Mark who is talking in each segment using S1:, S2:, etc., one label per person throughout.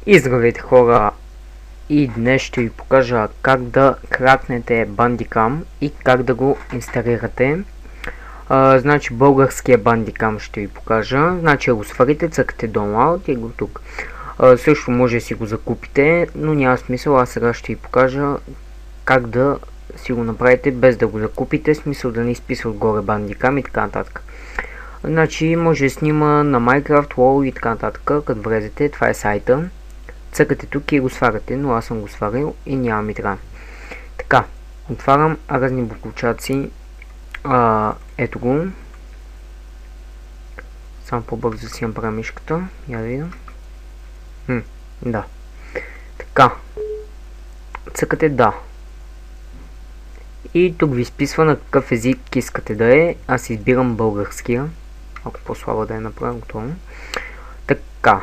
S1: И здравейте хора! И днес ще ви покажа как да кракнете Bandicam и как да го инсталирате. Значи българския Bandicam ще ви покажа. Значи го сварите, цъкате Download и го тук. Също може да си го закупите, но няма смисъл. Аз сега ще ви покажа как да си го направите без да го закупите. Смисъл да не изписва отгоре Bandicam и така нататък. Значи може да снима на Minecraft, WoW и така нататък. Като влезете, това е сайта. Цъкате тук и го сваряте, но аз съм го сварил и няма ми трябва. Така, отварям разни буклучаци. Ето го. Само по-бързо си направя мишката. Я да видя. Да. Така. Цъкате да. И тук ви изписва на какъв език искате да е. Аз избирам българския. Ако по-слабо да я направя, готово. Така.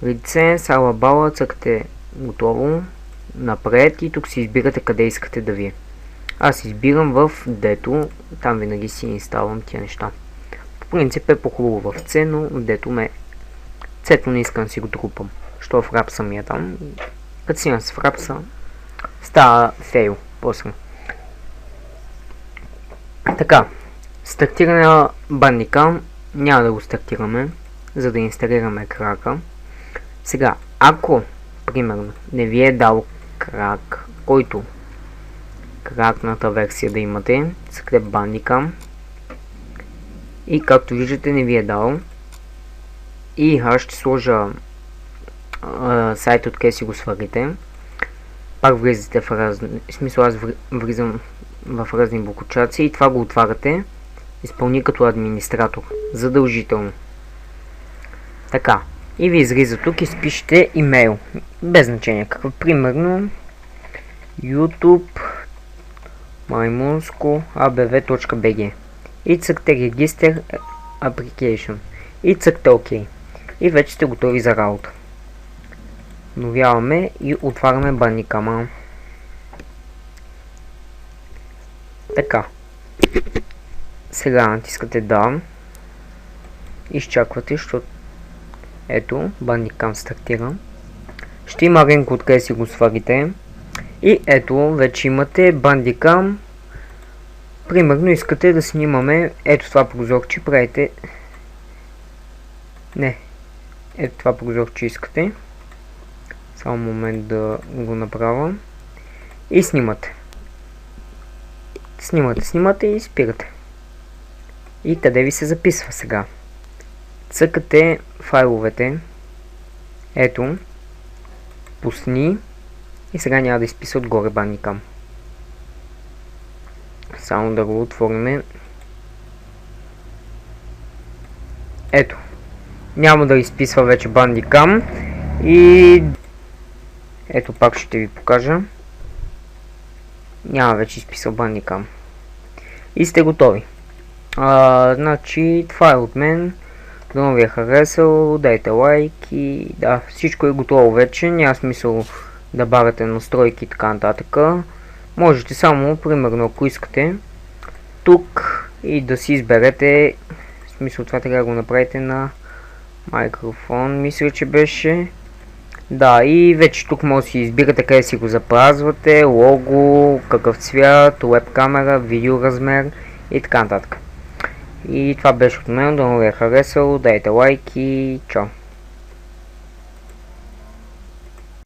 S1: Лице, сала бала, цъкате готово, напред и тук си избирате къде искате да ви е. Аз избирам в дето, там винаги си инсталвам тия неща. По принцип е по-хубаво в C, но в дето ме C-то не искам да си го трупам, що в рапса ми е там. Като си в рапса, става фейл после. Така, стартиране на Bandicam, няма да го стартираме, за да инсталираме крака. Сега, ако, примерно, не ви е дал крак, който кракната версия да имате, цъкате Bandicam и както виждате не ви е дал и аз ще сложа сайт откъде си го сварите. Пак влизате в разни, в смисъл аз влизам в разни блокочаци и това го отваряте, изпълни като администратор, задължително. Така. И ви изриза тук и спишете имейл. Без значение какъв. Примерно YouTube Maimunsko abv.bg и цъкте Register Application и цъкте OK. И вече сте готови за работа. Обновяваме и отваряме Bandicam. Така. Сега натискате да. Изчаквате, защото ето, Bandicam стартира. Ще има линк откъде си го сварите. И ето, вече имате Bandicam. Примерно искате да снимаме ето това прозорче, правите. Не. Ето това прозорче искате. Само момент да го направя. И снимате. Снимате и спирате. И къде ви се записва сега? Цъкате файловете, ето, пусни и сега няма да изписа отгоре Bandicam. Само да го отворим. Ето, няма да изписва вече Bandicam и ето пак ще ви покажа. Няма вече изписал Bandicam. И сте готови. Значи това е от мен. Дано ви е харесал, дайте лайк и да, всичко е готово вече, няма смисъл да бавяте настройки и така нататък. Можете само, примерно, ако искате, тук и да си изберете, в смисъл това трябва да го направите на микрофон, мисля, че беше. Да, и вече тук може да си избирате къде си го запазвате, лого, какъв цвят, веб камера, видео размер и така нататък. И това беше от мен, дано ви е харесало, дайте лайк и чао!